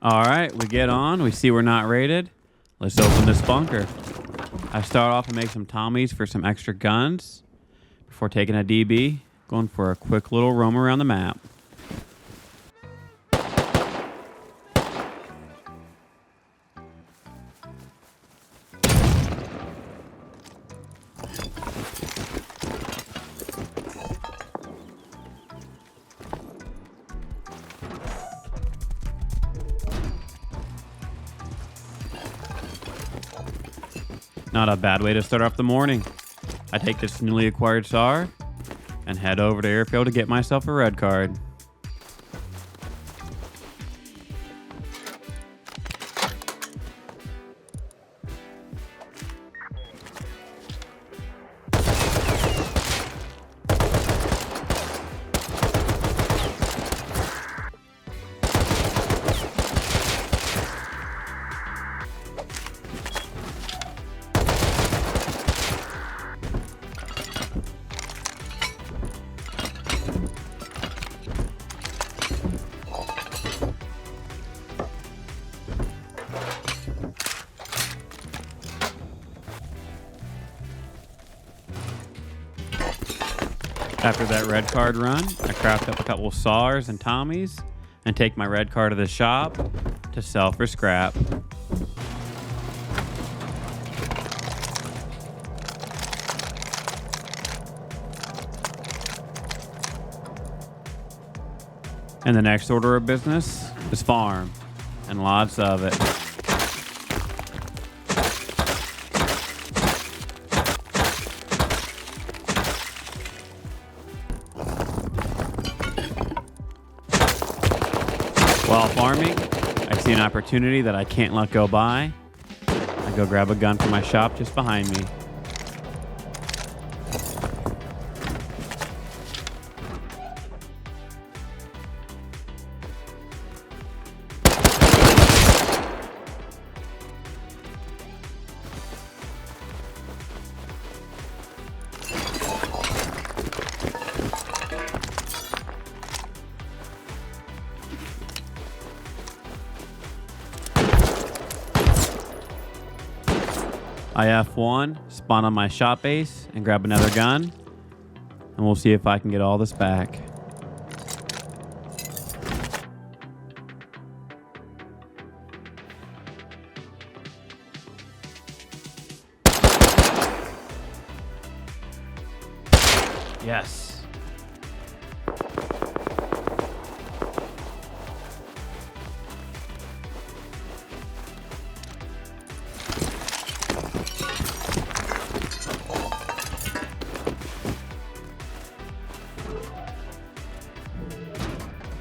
All right, we get on. We see we're not raided. Let's open this bunker. I start off and make some Tommies for some extra guns before taking a DB. Going for a quick little roam around the map. Not a bad way to start off the morning. I take this newly acquired SAR and head over to airfield to get myself a red card. After that red card run, I craft up a couple of SARs and Tommies and take my red card to the shop to sell for scrap. And the next order of business is farm, and lots of it. While farming, I see an opportunity that I can't let go by. I go grab a gun from my shop just behind me. I F1, spawn on my shop base, and grab another gun, and we'll see if I can get all this back. Yes.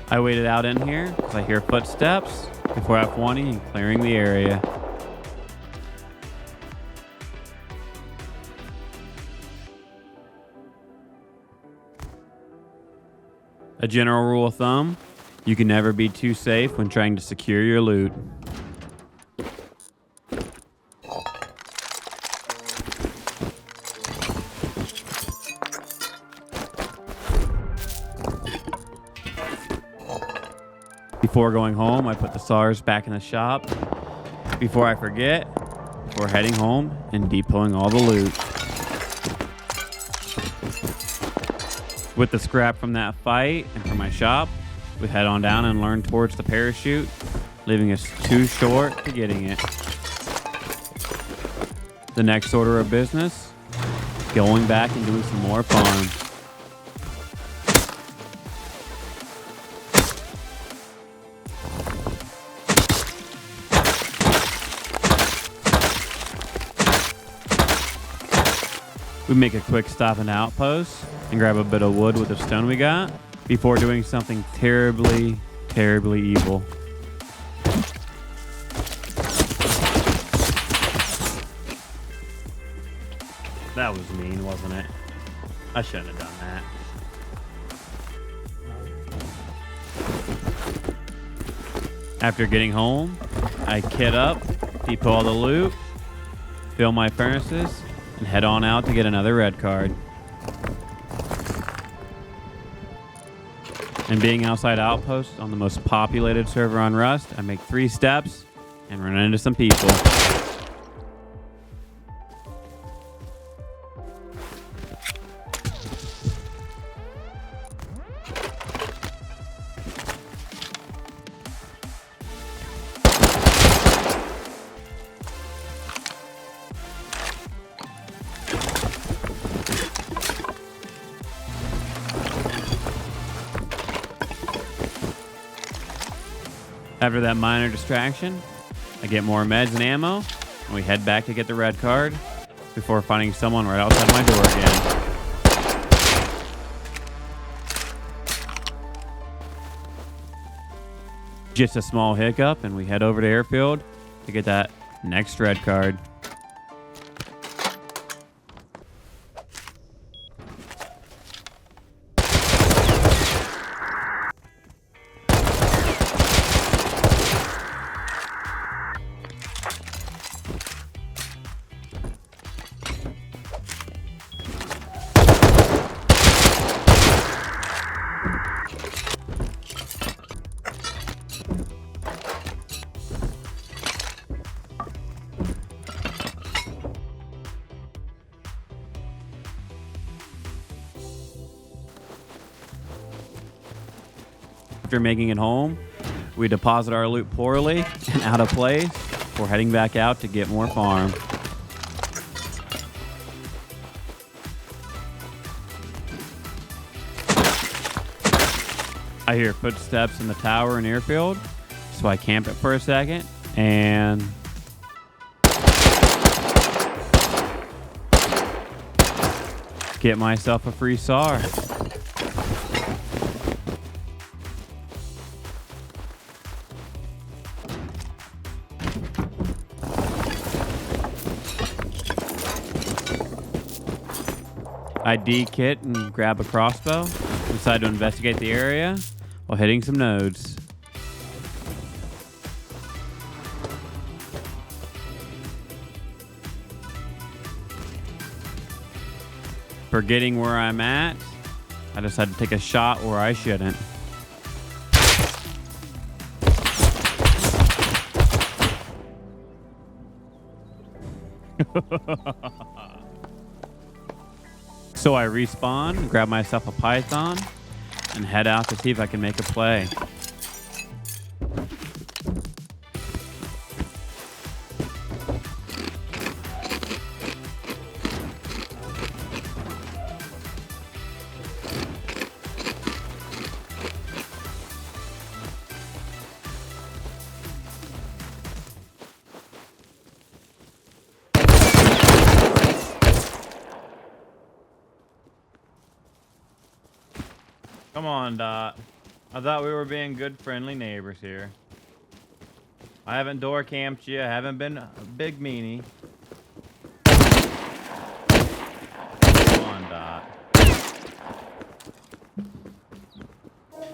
I waited out in here because I hear footsteps before F1ing and clearing the area. A general rule of thumb, you can never be too safe when trying to secure your loot. Before going home, I put the SARs back in the shop. Before I forget, we're heading home and depoting all the loot. With the scrap from that fight and from my shop, we head on down and learn towards the parachute, leaving us too short to getting it. The next order of business, going back and doing some more farm. We make a quick stop in the outpost and grab a bit of wood with the stone we got before doing something terribly, terribly evil. That was mean, wasn't it? I shouldn't have done that. After getting home, I kit up, depot all the loot, fill my furnaces, and head on out to get another red card. And being outside outpost on the most populated server on Rust, I make 3 steps and run into some people. After that minor distraction, I get more meds and ammo, and we head back to get the red card before finding someone right outside my door again. Just a small hiccup, and we head over to airfield to get that next red card. After making it home, we deposit our loot poorly and out of place before heading back out to get more farm. I hear footsteps in the tower and airfield, so I camp it for a second and get myself a free SAR. I D-kit and grab a crossbow, decide to investigate the area while hitting some nodes. Forgetting where I'm at, I decide to take a shot where I shouldn't. So I respawn, grab myself a python, and head out to see if I can make a play. Come on, Dot. I thought we were being good, friendly neighbors here. I haven't door camped you. I haven't been a big meanie. Come on, Dot.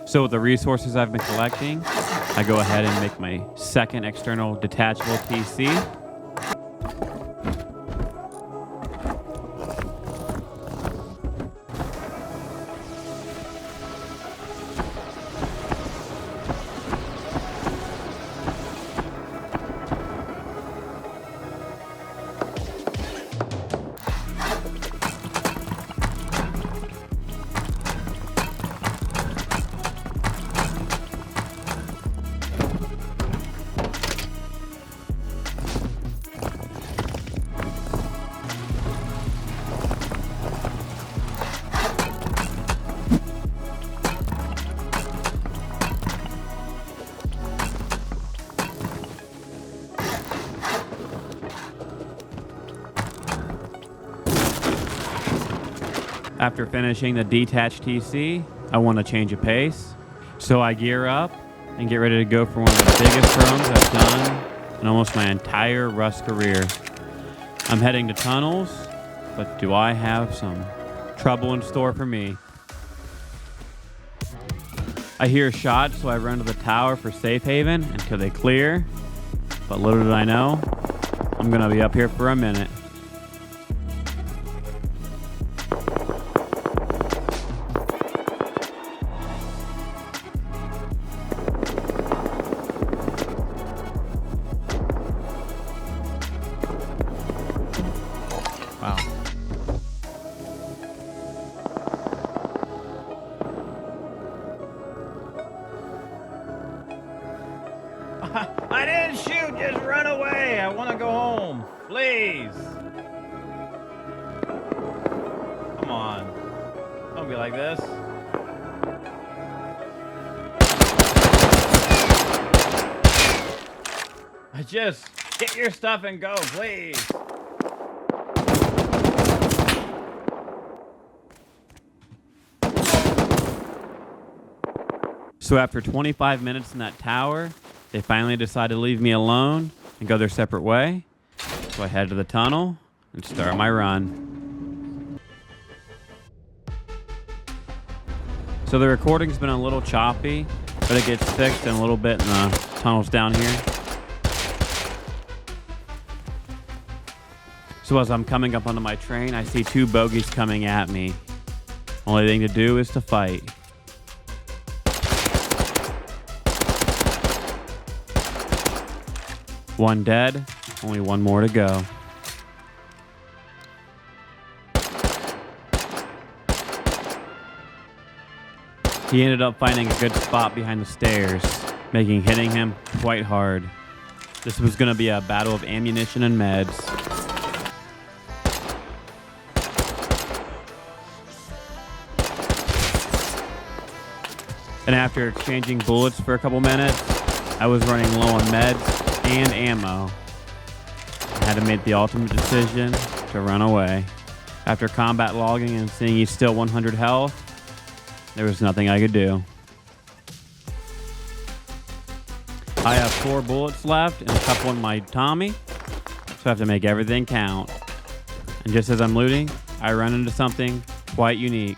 So with the resources I've been collecting, I go ahead and make my second external detachable TC. After finishing the detached TC, I want to change of pace. So I gear up and get ready to go for one of the biggest runs I've done in almost my entire Rust career. I'm heading to tunnels, but do I have some trouble in store for me? I hear shots, so I run to the tower for safe haven until they clear. But little did I know, I'm gonna be up here for a minute. I didn't shoot. Just run away. I want to go home. Please. Come on. Don't be like this. Just get your stuff and go, please. So after 25 minutes in that tower, they finally decided to leave me alone and go their separate way. So I head to the tunnel and start my run. So the recording's been a little choppy, but it gets fixed in a little bit in the tunnels down here. So as I'm coming up onto my train, I see two bogeys coming at me. Only thing to do is to fight. One dead, only one more to go. He ended up finding a good spot behind the stairs, making hitting him quite hard. This was going to be a battle of ammunition and meds. And after exchanging bullets for a couple minutes, I was running low on meds and ammo. I had to make the ultimate decision to run away. After combat logging and seeing he's still 100 health, there was nothing I could do. I have 4 bullets left and a couple in my Tommy, so I have to make everything count. And just as I'm looting, I run into something quite unique.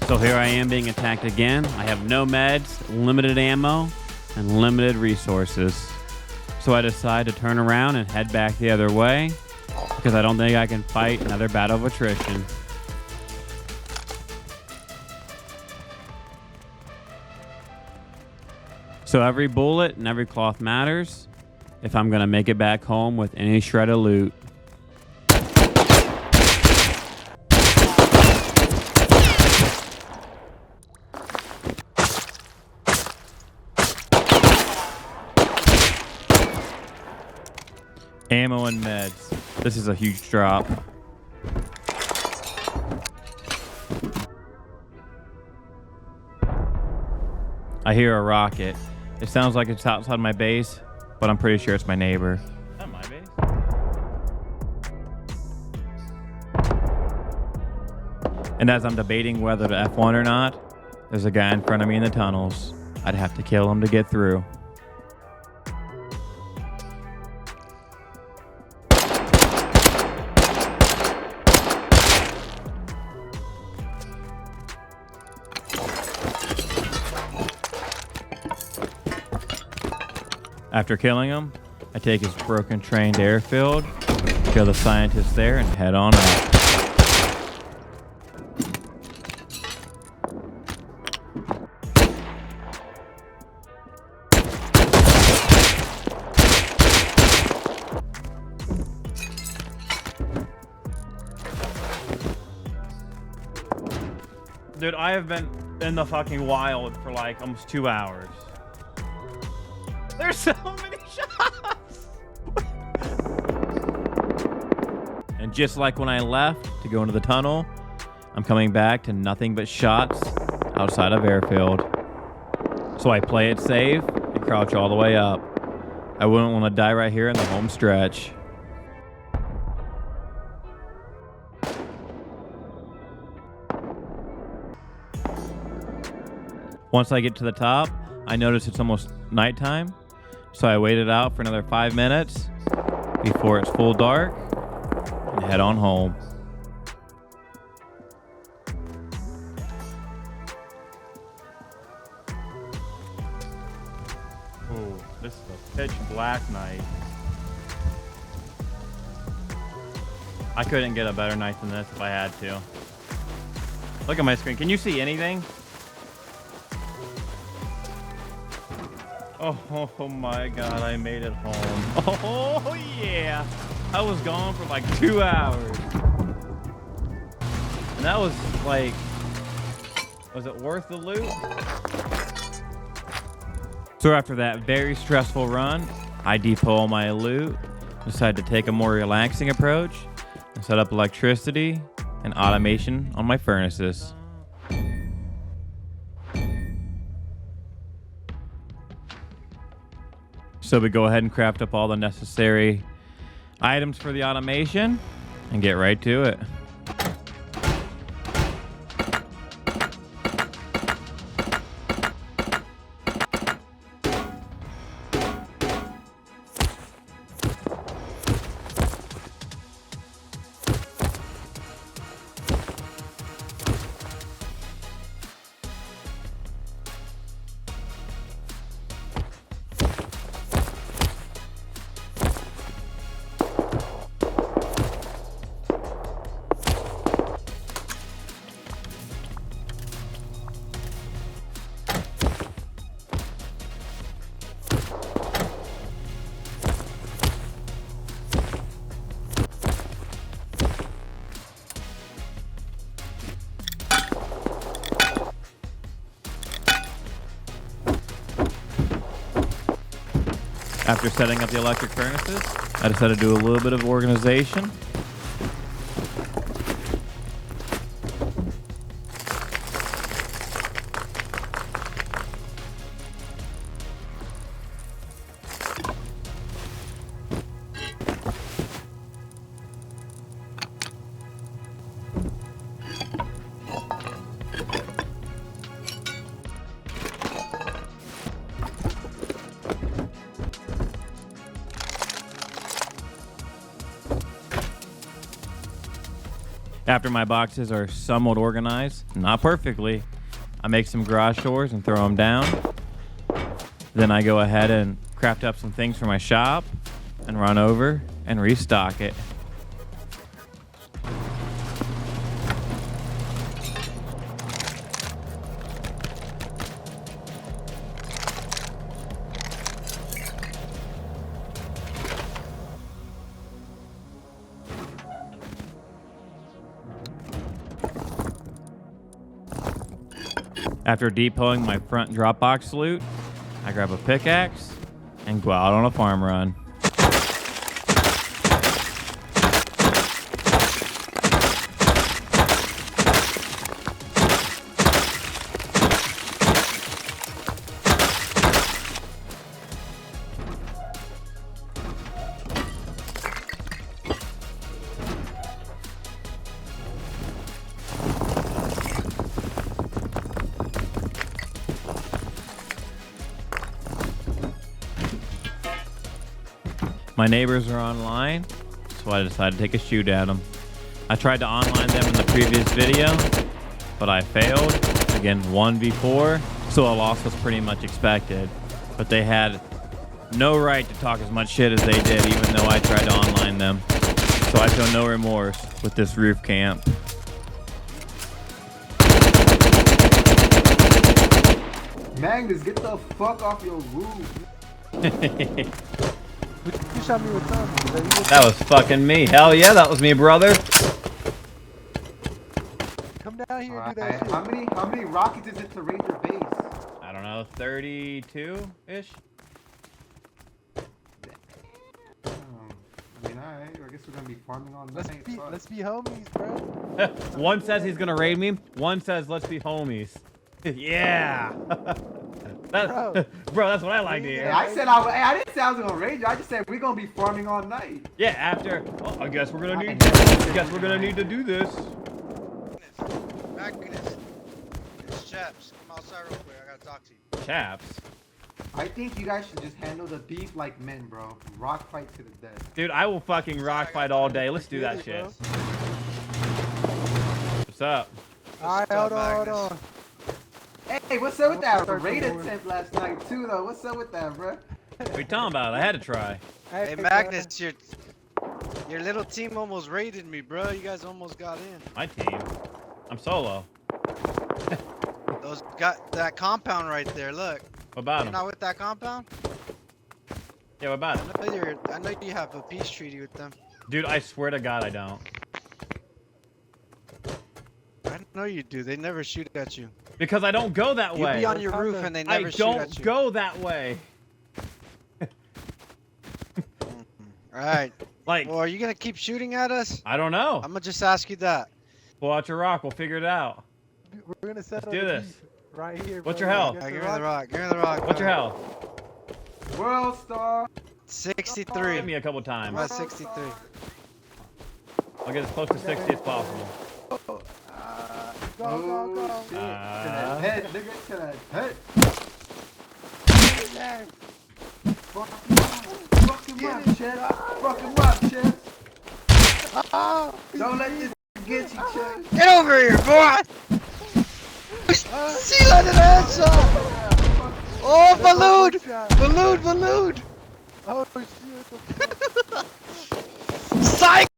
So here I am being attacked again. I have no meds, limited ammo, and limited resources. So I decide to turn around and head back the other way because I don't think I can fight another battle of attrition. So every bullet and every cloth matters if I'm gonna make it back home with any shred of loot. Ammo and meds. This is a huge drop. I hear a rocket. It sounds like it's outside my base, but I'm pretty sure it's my neighbor. Is that my base? And as I'm debating whether to F1 or not, there's a guy in front of me in the tunnels. I'd have to kill him to get through. After killing him, I take his broken train to airfield, kill the scientists there, and head on out. Dude, I have been in the fucking wild for like almost 2 hours. There's so many shots! And just like when I left to go into the tunnel, I'm coming back to nothing but shots outside of airfield. So I play it safe and crouch all the way up. I wouldn't want to die right here in the home stretch. Once I get to the top, I notice it's almost nighttime. So I waited out for another 5 minutes before it's full dark and head on home. Oh, this is a pitch black night. I couldn't get a better night than this if I had to. Look at my screen. Can you see anything? Oh my God, I made it home. Oh yeah. I was gone for like 2 hours. And that was like, was it worth the loot? So after that very stressful run, I depot my loot, decided to take a more relaxing approach, and set up electricity and automation on my furnaces. So we go ahead and craft up all the necessary items for the automation and get right to it. After setting up the electric furnaces, I decided to do a little bit of organization. After my boxes are somewhat organized, not perfectly, I make some garage doors and throw them down. Then I go ahead and craft up some things for my shop and run over and restock it. After depoting my front Dropbox loot, I grab a pickaxe and go out on a farm run. My neighbors are online, so I decided to take a shoot at them. I tried to online them in the previous video, but I failed. Again, 1v4, so a loss was pretty much expected. But they had no right to talk as much shit as they did, even though I tried to online them. So I feel no remorse with this roof camp. Magnus, get the fuck off your roof. You shot me with thumbs. That was fucking me. Hell yeah, that was me, brother. Come down here and do that shit. How many rockets is it to raid your base? I don't know, 32-ish? I mean, alright, I guess we're gonna be farming on this. Let's be homies, bro. One says he's gonna raid me. One says let's be homies. Yeah. Bro, that's what I like to hear. Yeah, I didn't say I was gonna raid you. I just said we're gonna be farming all night. Yeah, after. Oh, I guess we're gonna need. To do this. Magnus, it's Chaps. Come outside real quick. I gotta talk to you. Chaps. I think you guys should just handle the beef like men, bro. Rock fight to the death. Dude, I will fucking rock fight all day. Let's do that shit. What's up? Alright, hold on. Hey, what's up with that raid attempt last night too, though? What's up with that, bro? What are you talking about? I had to try. Hey Magnus, your little team almost raided me, bro. You guys almost got in. My team? I'm solo. Those got that compound right there. Look. What about You're them? not with that compound? Yeah, what about it? I know you have a peace treaty with them. Dude, I swear to God, I don't. I know you do. They never shoot at you. Because I don't go that You way. be on your roof and they never I shoot at don't you. go that way. Alright. Like, Well, are you gonna keep shooting at us? I don't know. I'm gonna just ask you that. Pull out your rock. We'll figure it out. We're gonna settle do the this. beef right here. What's bro. your health? Get Alright, the give me the rock. rock. Give me the rock. What's your bro. health? World Star. 63. Hit me a couple I'm times. at 63. I'll get as close to 60 as possible. Go, Oh, go, go. shit. To that head, nigga. To that head. Fuck him up, Chef. Fuck him up, Chef. Don't let this get you, Chef. Get over here, boy! Seal to the headshot! Oh, balloon! Balloon! Oh shit. Psych!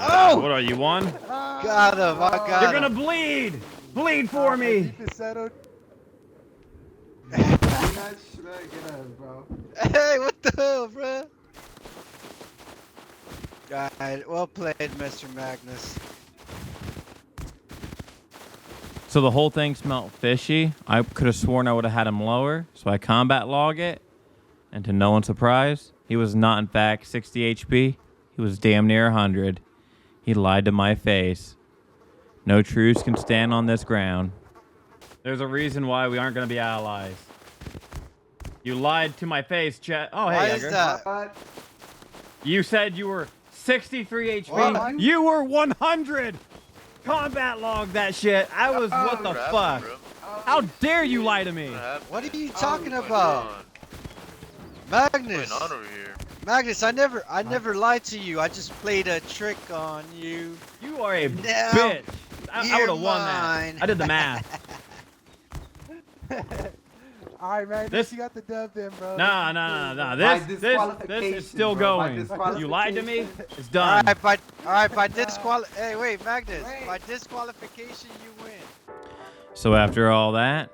Oh! What are you, one? Got him, I got You're him. gonna bleed! Bleed for me! Beef is settled. You're not smacking us, bro. Hey, what the hell, bro? Alright, well played, Mr. Magnus. So the whole thing smelled fishy. I could have sworn I would have had him lower, so I combat log it. And to no one's surprise, he was not in fact 60 HP. He was damn near 100. He lied to my face. No truce can stand on this ground. There's a reason why we aren't going to be allies. You lied to my face, Chet. Oh, hey, Why is Edgar. that? What? You said you were 63 HP. What? You were 100. Combat log that shit. I was, what the fuck? How dare you lie to me? What are you talking about? Magnus! What's going on over here? Magnus, I never lied to you. I just played a trick on you. You are a No, bitch. I would you're have won mine. that. I did the math. Alright, man. This- You got the dub then, bro. Nah. By This is disqualification, still bro. By going. You lied to me. disqualification. It's done. Alright, by hey, wait, Magnus. By disqualification, you win. So after all that,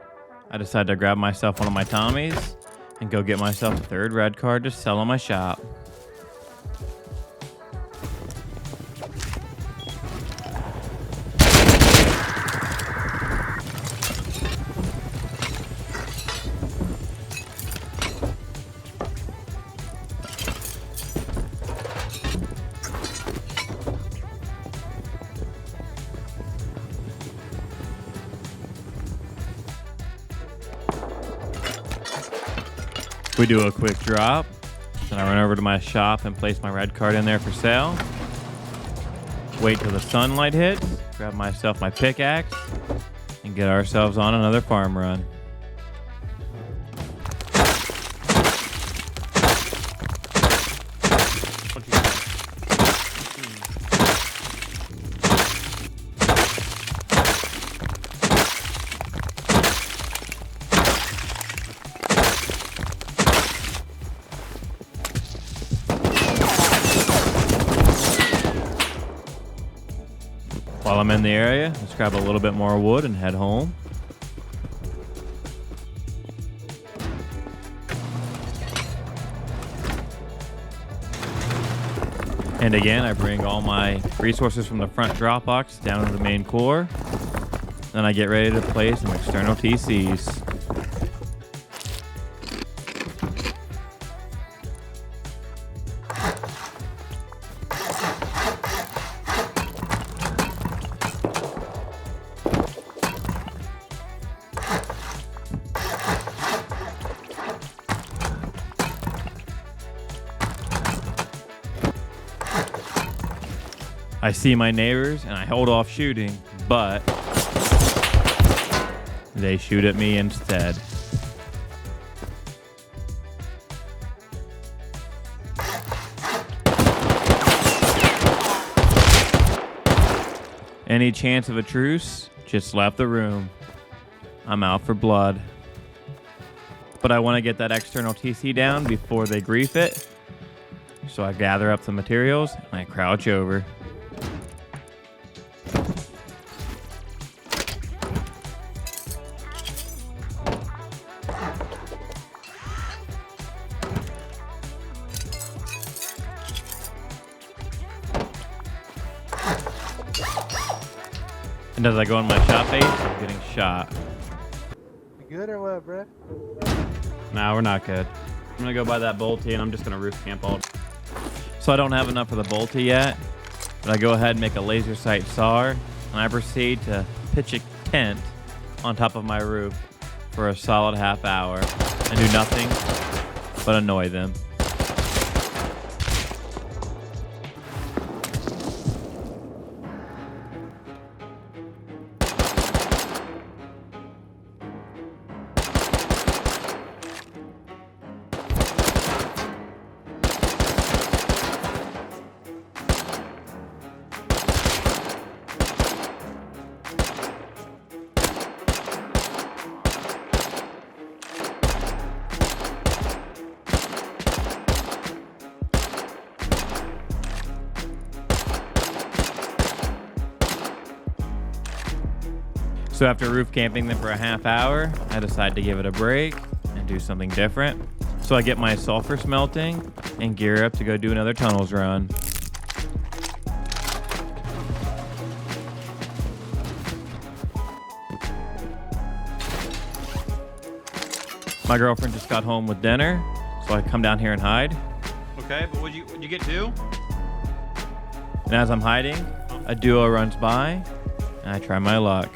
I decided to grab myself one of my Tommies and go get myself a third red card to sell on my shop. We do a quick drop, then I run over to my shop and place my red card in there for sale. Wait till the sunlight hits, grab myself my pickaxe, and get ourselves on another farm run. While I'm in the area, let's grab a little bit more wood and head home. And again, I bring all my resources from the front drop box down to the main core. Then I get ready to place some external TCs. I see my neighbors and I hold off shooting, but they shoot at me instead. Any chance of a truce? Just left the room. I'm out for blood. But I want to get that external TC down before they grief it. So I gather up the materials and I crouch over. And as I go in my shot base, I'm getting shot. You good or what, bruh? Nah, we're not good. I'm gonna go buy that bolty and I'm just gonna roof camp all day. So I don't have enough for the bolty yet, but I go ahead and make a laser sight SAR, and I proceed to pitch a tent on top of my roof for a solid half hour and do nothing but annoy them. So after roof camping them for a half hour, I decide to give it a break and do something different. So I get my sulfur smelting and gear up to go do another tunnels run. My girlfriend just got home with dinner, so I come down here and hide. Okay, but what'd you get to? And as I'm hiding, a duo runs by, and I try my luck.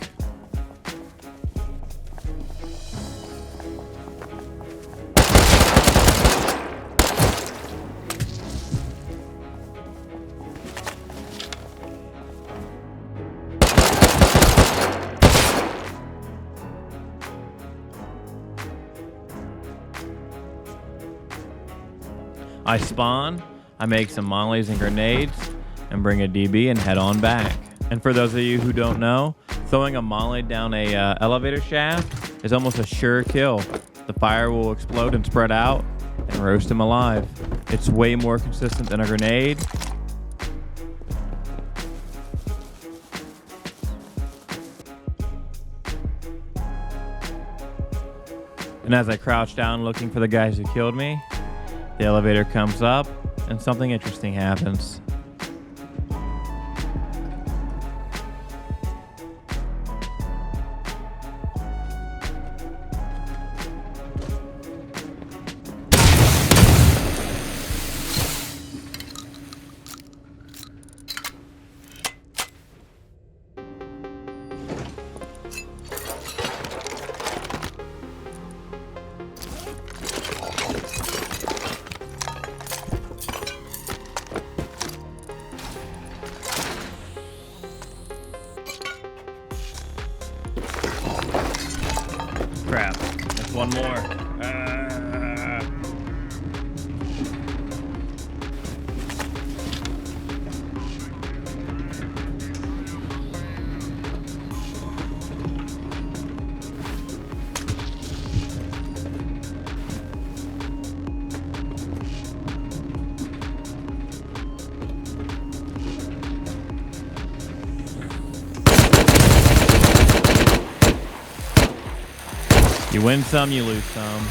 I spawn, I make some mollies and grenades, and bring a DB and head on back. And for those of you who don't know, throwing a molly down a elevator shaft is almost a sure kill. The fire will explode and spread out and roast him alive. It's way more consistent than a grenade. And as I crouch down looking for the guys who killed me, the elevator comes up and something interesting happens. Crap, there's one more. You win some, you lose some.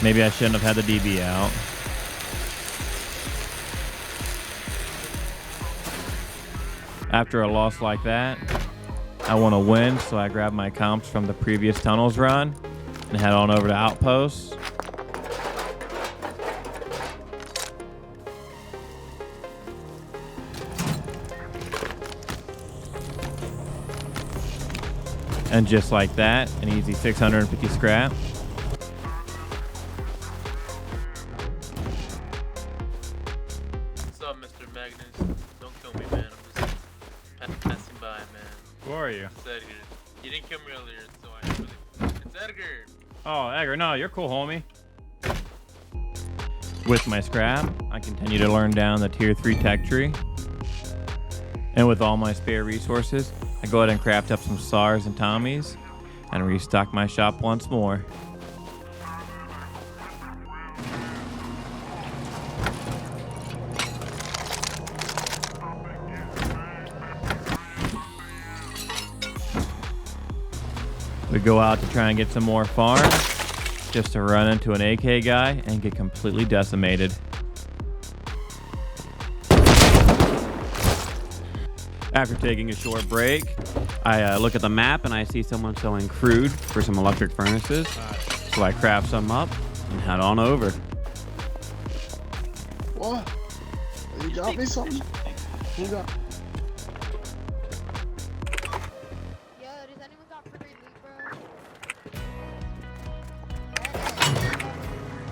Maybe I shouldn't have had the DB out. After a loss like that, I want to win, so I grab my comps from the previous tunnels run and head on over to Outposts. And just like that, an easy 650 scrap. What's up, Mr. Magnus? Don't kill me, man. I'm just passing by, man. Who are you? It's Edgar. You didn't kill me earlier, so I really... It's Edgar! Oh, Edgar, no, you're cool, homie. With my scrap, I continue to learn down the tier 3 tech tree. And with all my spare resources, I go ahead and craft up some SARs and Tommies and restock my shop once more. We go out to try and get some more farm, just to run into an AK guy and get completely decimated. After taking a short break, I look at the map and I see someone selling crude for some electric furnaces. So I craft some up and head on over. What? You got me something? Who got? Yo, does anyone got free loot,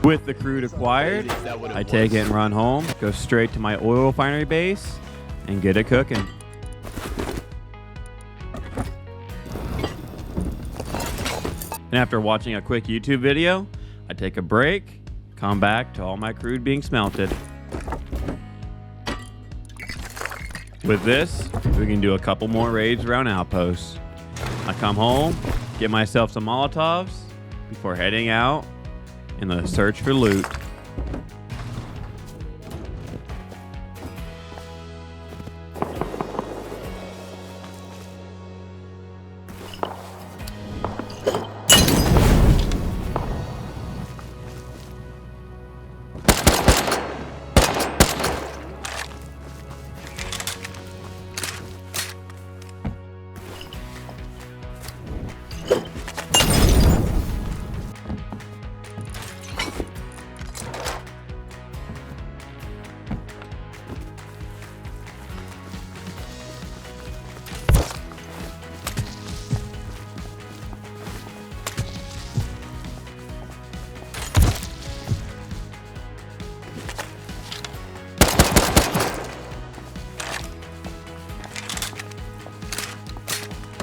bro? With the crude acquired, I take it and run home, go straight to my oil refinery base, and get it cooking. And after watching a quick YouTube video, I take a break, come back to all my crude being smelted. With this, we can do a couple more raids around outposts. I come home, get myself some Molotovs before heading out in the search for loot.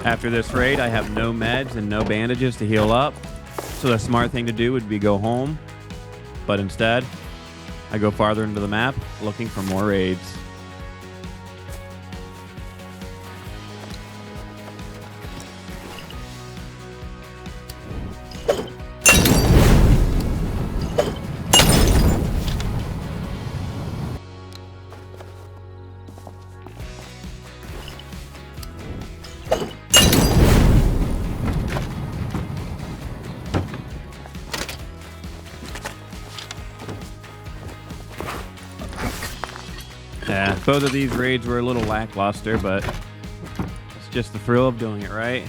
After this raid, I have no meds and no bandages to heal up, so the smart thing to do would be go home, but instead, I go farther into the map looking for more raids. Yeah, both of these raids were a little lackluster, but it's just the thrill of doing it, right?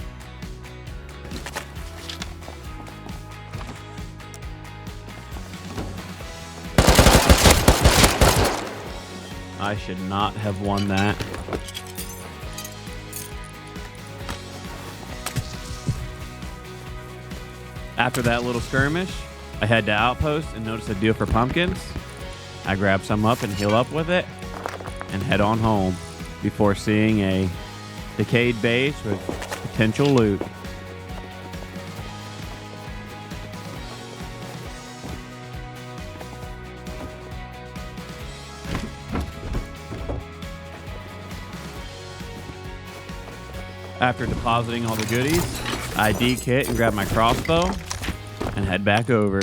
I should not have won that. After that little skirmish, I head to Outpost and notice a deal for pumpkins. I grab some up and heal up with it, and head on home before seeing a decayed base with potential loot. After depositing all the goodies, I de-kit and grab my crossbow and head back over.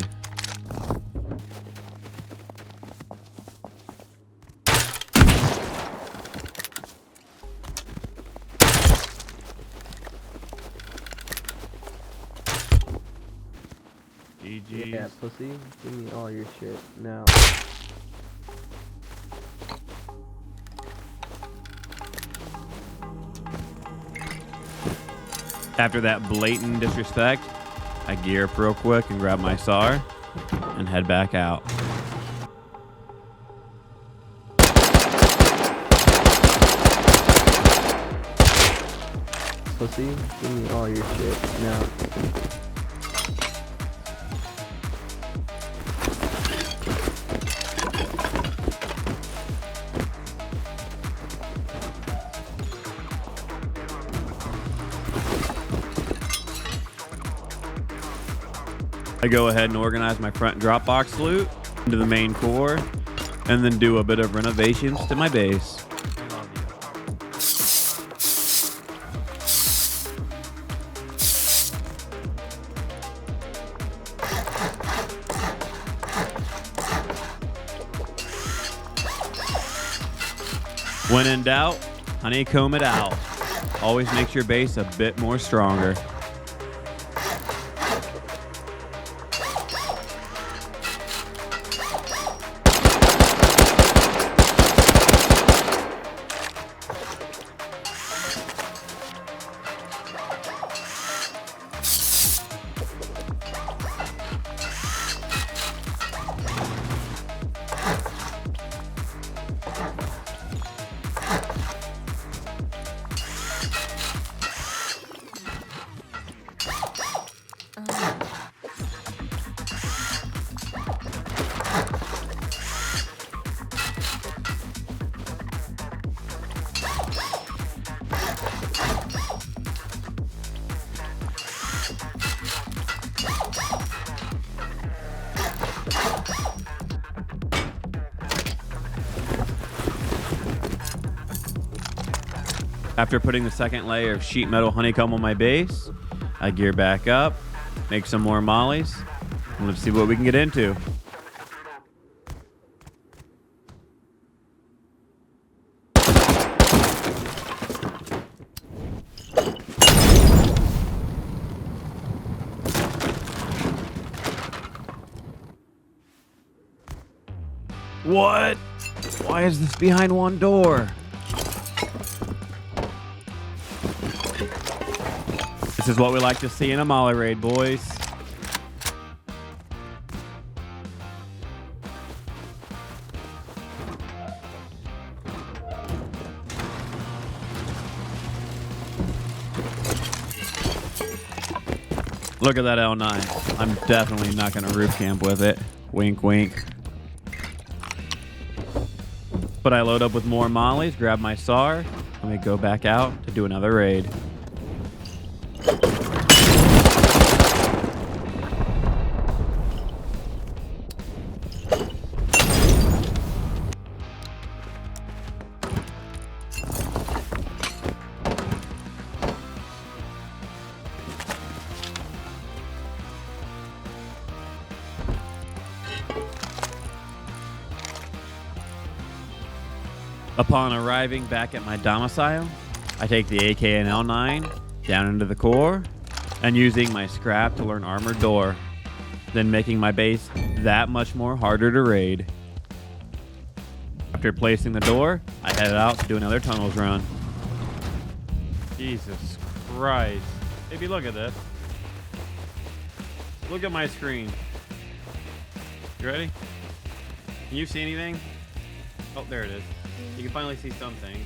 GG's. Yeah, pussy. Give me all your shit now. After that blatant disrespect, I gear up real quick and grab my SAR and head back out. Pussy, give me all your shit now. I go ahead and organize my front drop box loot into the main core, and then do a bit of renovations to my base. When in doubt, honeycomb it out. Always makes your base a bit more stronger. After putting the second layer of sheet metal honeycomb on my base, I gear back up, make some more mollies, and let's see what we can get into. What? Why is this behind one door? This is what we like to see in a molly raid, boys. Look at that L9. I'm definitely not going to roof camp with it. Wink, wink. But I load up with more mollies, grab my SAR, and we go back out to do another raid. Upon arriving back at my domicile, I take the AK and L9 down into the core and using my scrap to learn armored door, then making my base that much more harder to raid. After placing the door, I headed out to do another tunnels run. Jesus Christ. Baby, look at this. Look at my screen. You ready? Can you see anything? Oh, there it is. You can finally see some things.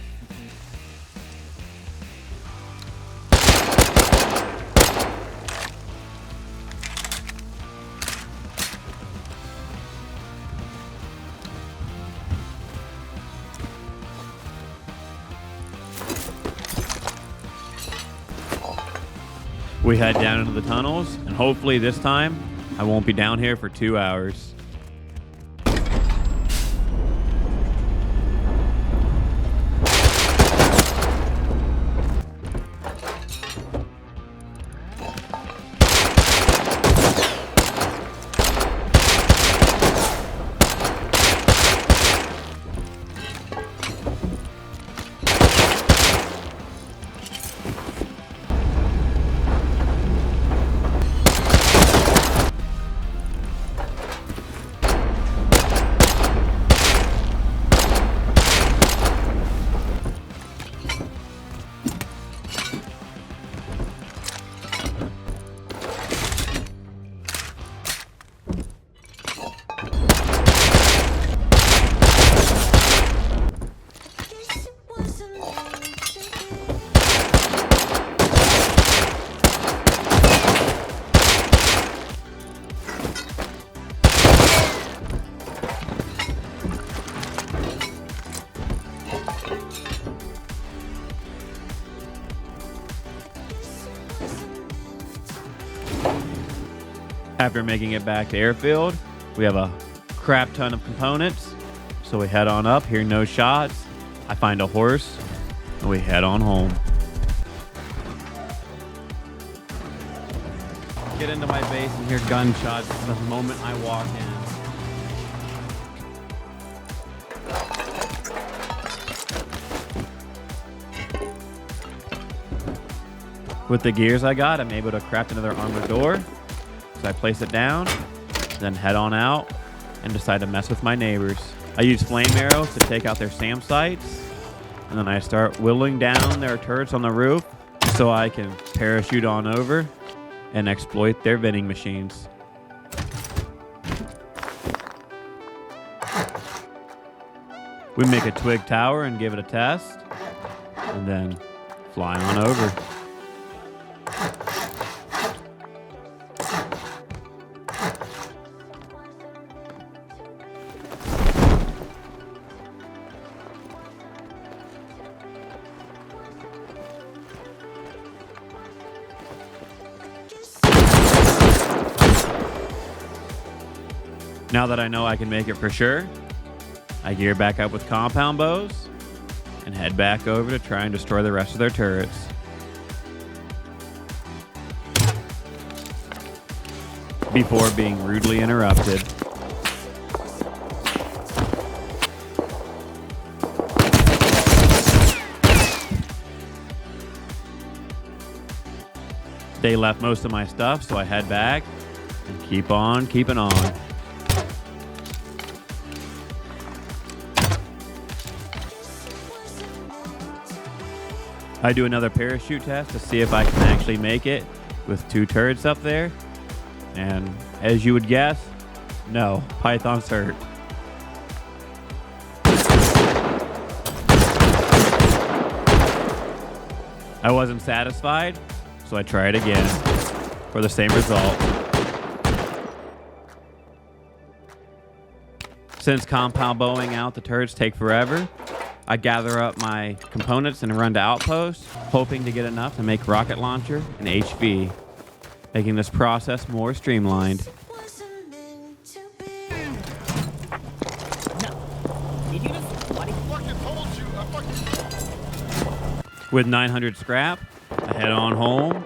We head down into the tunnels, and hopefully this time I won't be down here for 2 hours. After making it back to airfield, we have a crap ton of components. So we head on up, hear no shots. I find a horse, and we head on home. Get into my base and hear gunshots the moment I walk in. With the gears I got, I'm able to craft another armored door. So I place it down, then head on out and decide to mess with my neighbors. I use flame arrows to take out their SAM sites, and then I start whittling down their turrets on the roof so I can parachute on over and exploit their vending machines. We make a twig tower and give it a test, and then fly on over. Now that I know I can make it for sure, I gear back up with compound bows and head back over to try and destroy the rest of their turrets. Before being rudely interrupted. They left most of my stuff, so I head back and keep on keeping on. I do another parachute test to see if I can actually make it with 2 turrets up there. And as you would guess, no, Python's hurt. I wasn't satisfied, so I tried again for the same result. Since compound bowing out the turrets take forever, I gather up my components and run to outposts, hoping to get enough to make rocket launcher and HV, making this process more streamlined. With 900 scrap, I head on home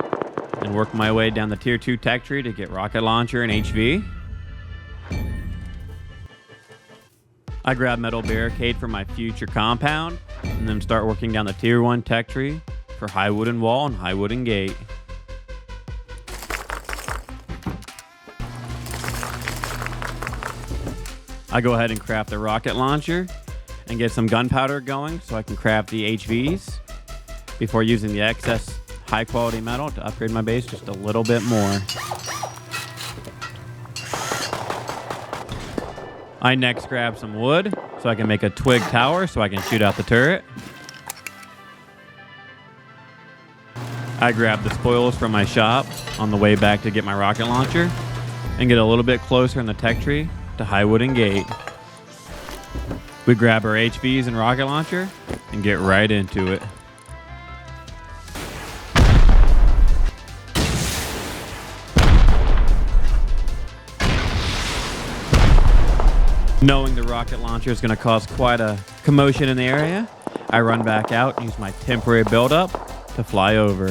and work my way down the tier 2 tech tree to get rocket launcher and HV. I grab metal barricade for my future compound and then start working down the tier 1 tech tree for high wooden wall and high wooden gate. I go ahead and craft the rocket launcher and get some gunpowder going so I can craft the HVs before using the excess high quality metal to upgrade my base just a little bit more. I next grab some wood so I can make a twig tower so I can shoot out the turret. I grab the spoils from my shop on the way back to get my rocket launcher and get a little bit closer in the tech tree to high wooden gate. We grab our HVs and rocket launcher and get right into it. Knowing the rocket launcher is going to cause quite a commotion in the area, I run back out and use my temporary build-up to fly over.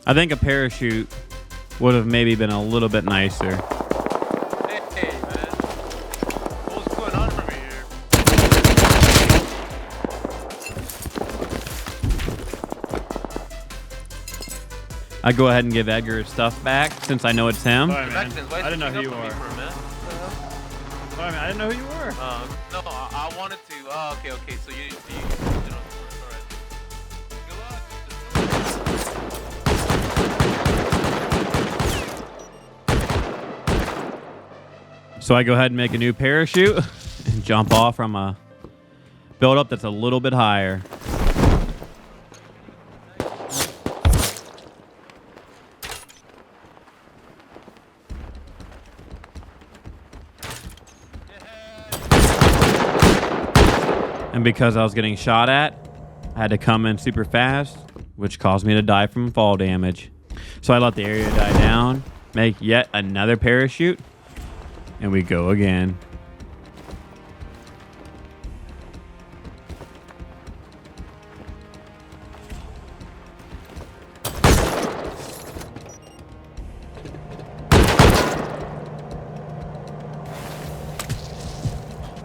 I think a parachute would have maybe been a little bit nicer. Hey, man. What's going on over here? I go ahead and give Edgar his stuff back since I know it's him. Sorry, man. I didn't know who you were. Sorry, man. I didn't know who you were. No, I wanted to. Oh, okay. So you know, all right. Good luck. So I go ahead and make a new parachute and jump off from a build-up that's a little bit higher. And because I was getting shot at, I had to come in super fast, which caused me to die from fall damage. So I let the area die down, make yet another parachute, and we go again.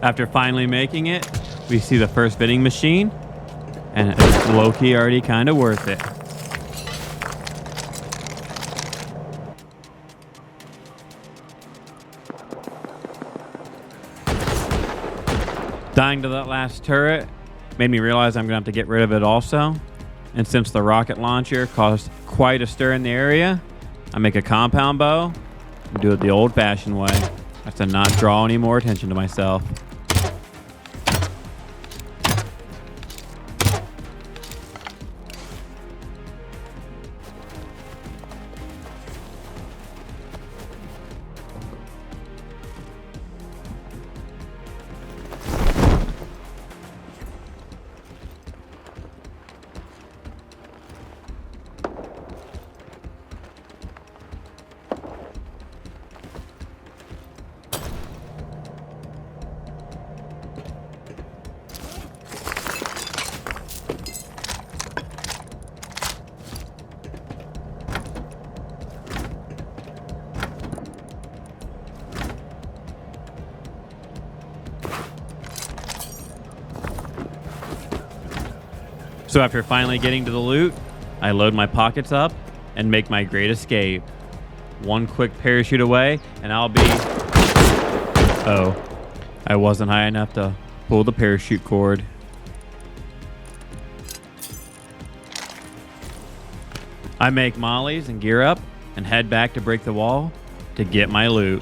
After finally making it, we see the first vending machine, and it's low-key already kind of worth it. Dying to that last turret made me realize I'm gonna have to get rid of it also. And since the rocket launcher caused quite a stir in the area, I make a compound bow and do it the old-fashioned way. That's to not draw any more attention to myself. So after finally getting to the loot, I load my pockets up and make my great escape. One quick parachute away and I'll be... Oh, I wasn't high enough to pull the parachute cord. I make mollies and gear up and head back to break the wall to get my loot.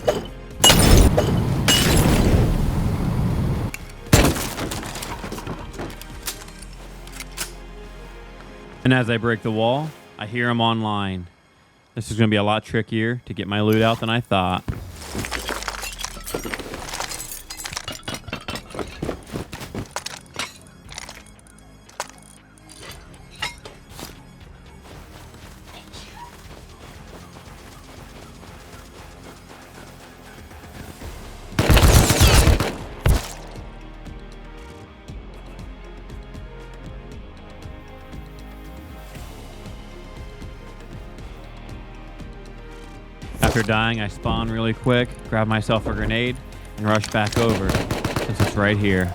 And as I break the wall, I hear him online. This is going to be a lot trickier to get my loot out than I thought. After dying, I spawn really quick, grab myself a grenade, and rush back over, since it's right here.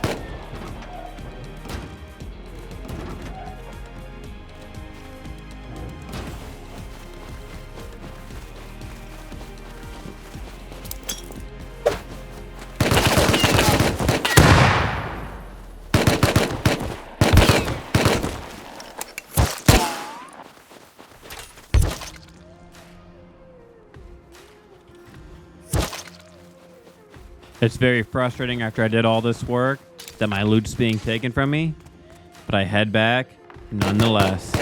It's very frustrating after I did all this work that my loot's being taken from me, but I head back nonetheless.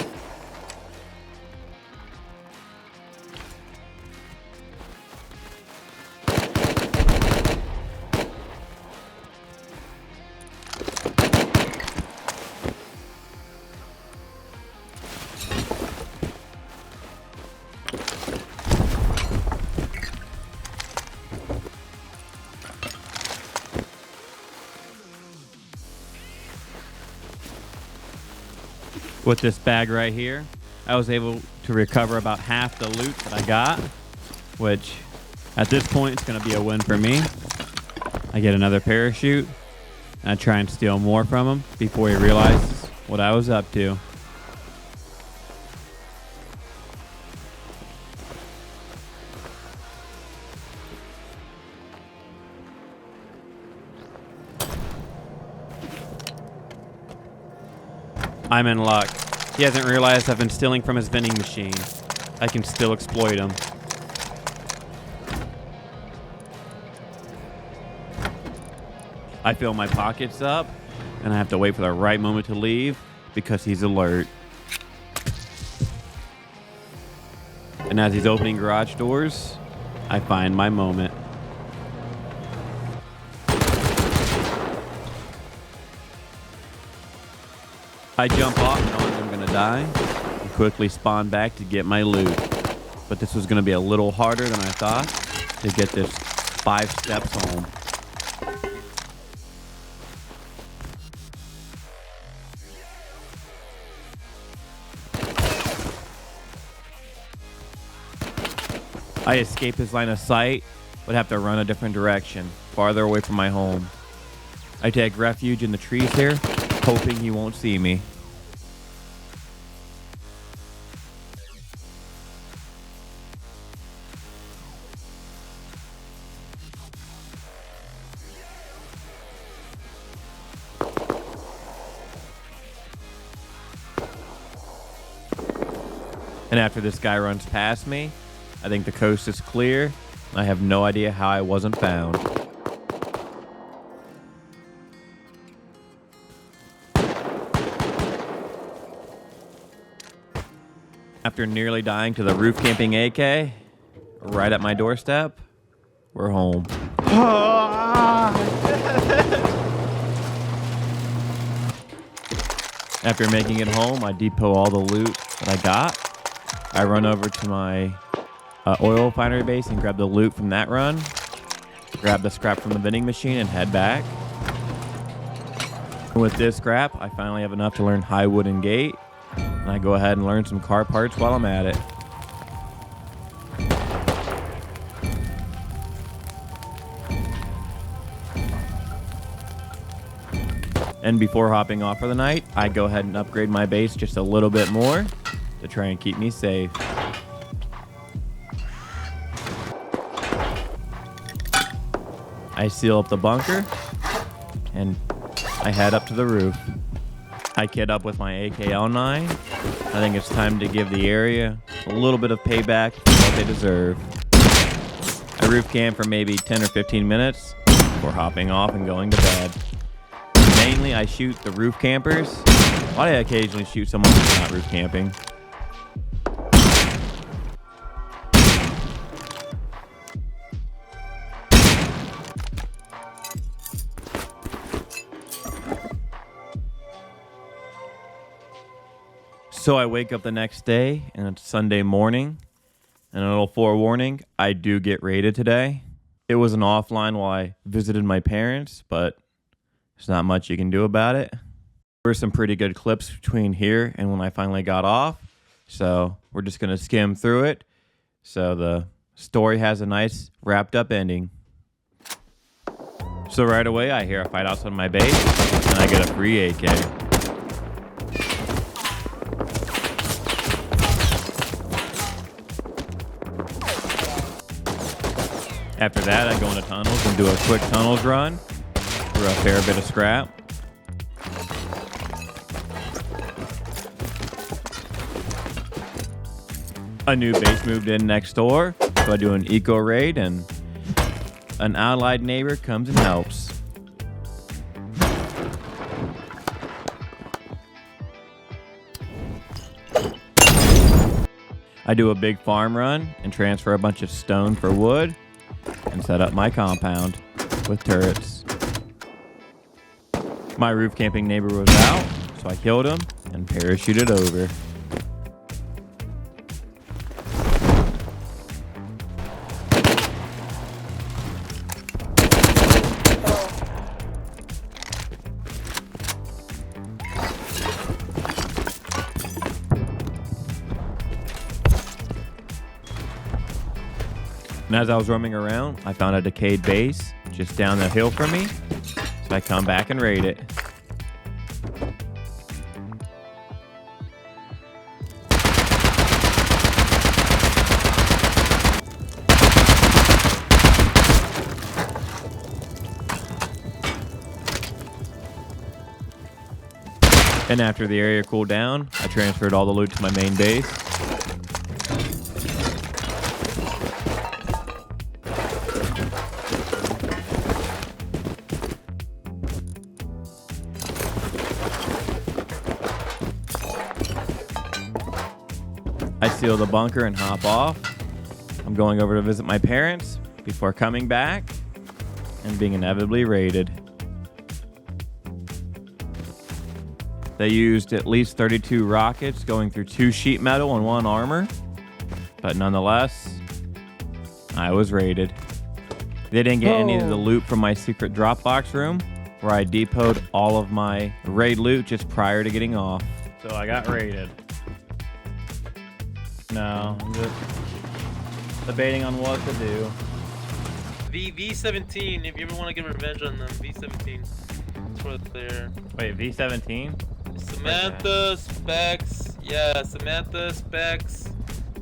With this bag right here, I was able to recover about half the loot that I got, which at this point it's going to be a win for me. I get another parachute, and I try and steal more from him before he realizes what I was up to. I'm in luck. He hasn't realized I've been stealing from his vending machine. I can still exploit him. I fill my pockets up, and I have to wait for the right moment to leave because he's alert. And as he's opening garage doors, I find my moment. I jump off knowing I'm going to die and quickly spawn back to get my loot. But this was going to be a little harder than I thought to get this 5 steps home. I escape his line of sight, but have to run a different direction, farther away from my home. I take refuge in the trees here, hoping he won't see me. And after this guy runs past me, I think the coast is clear. I have no idea how I wasn't found. After nearly dying to the roof camping AK, right at my doorstep, we're home. After making it home, I depot all the loot that I got. I run over to my oil refinery base and grab the loot from that run. Grab the scrap from the vending machine and head back. And with this scrap, I finally have enough to learn high wooden gate. And I go ahead and learn some car parts while I'm at it. And before hopping off for the night, I go ahead and upgrade my base just a little bit more to try and keep me safe. I seal up the bunker and I head up to the roof. I kit up with my AKL9. I think it's time to give the area a little bit of payback for what they deserve. I roof camp for maybe 10 or 15 minutes before hopping off and going to bed. Mainly, I shoot the roof campers, while I occasionally shoot someone who's not roof camping. So I wake up the next day, and it's Sunday morning, and a little forewarning, I do get raided today. It was an offline while I visited my parents, but there's not much you can do about it. There were some pretty good clips between here and when I finally got off, so we're just going to skim through it. So the story has a nice wrapped up ending. So right away, I hear a fight outside my base, and I get a free AK. After that, I go into tunnels and do a quick tunnels run for a fair bit of scrap. A new base moved in next door, so I do an eco raid and an allied neighbor comes and helps. I do a big farm run and transfer a bunch of stone for wood and set up my compound with turrets. My roof camping neighbor was out, so I killed him and parachuted over. And as I was roaming around, I found a decayed base just down the hill from me. So I come back and raid it. And after the area cooled down, I transferred all the loot to my main base. I seal the bunker and hop off. I'm going over to visit my parents before coming back and being inevitably raided. They used at least 32 rockets going through 2 sheet metal and 1 armor, but nonetheless, I was raided. They didn't get any of the loot from my secret Dropbox room, where I depoted all of my raid loot just prior to getting off. So I got raided. No, I'm just debating on what to do. V17, if you ever want to get revenge on them, V17. It's right there. Wait, V17? Samantha, Specs. Yeah, Samantha, Specs.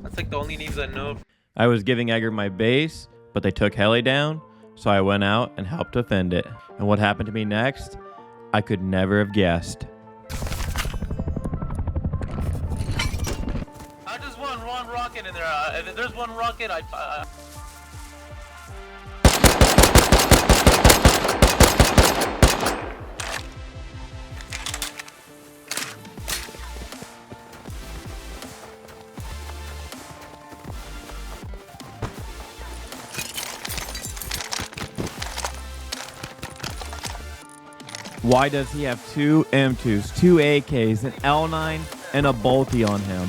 That's like the only names I know. I was giving Edgar my base, but they took Heli down, so I went out and helped defend it. And what happened to me next, I could never have guessed. I just want one rocket in there. If there's one rocket, I Why does he have 2 M2s, 2 AKs, an L9, and a bolty on him?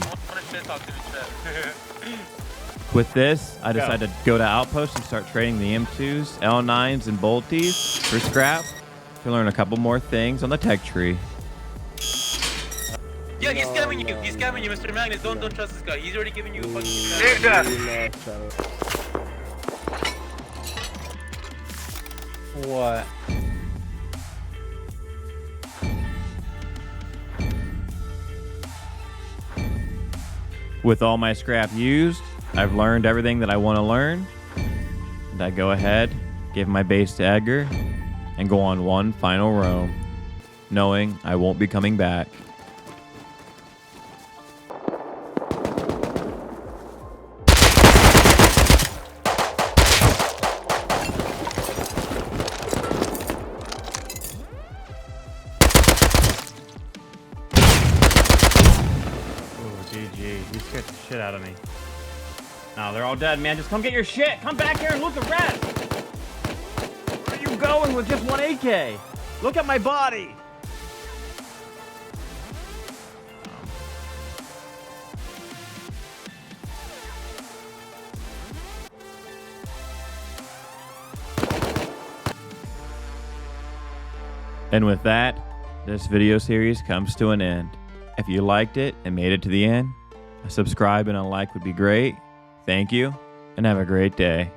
With this, I decided to go to Outpost and start trading the M2s, L9s, and bolties for scrap to learn a couple more things on the tech tree. Yeah, he's scamming you. He's scamming you, Mr. Magnus. Don't trust this guy. He's already giving you a fucking. What? With all my scrap used, I've learned everything that I want to learn. And I go ahead, give my base to Edgar, and go on one final roam, knowing I won't be coming back. GG. You scared the shit out of me. No, they're all dead, man. Just come get your shit. Come back here and loot the rest. Where are you going with just one AK? Look at my body. And with that, this video series comes to an end. If you liked it and made it to the end, a subscribe and a like would be great. Thank you, and have a great day.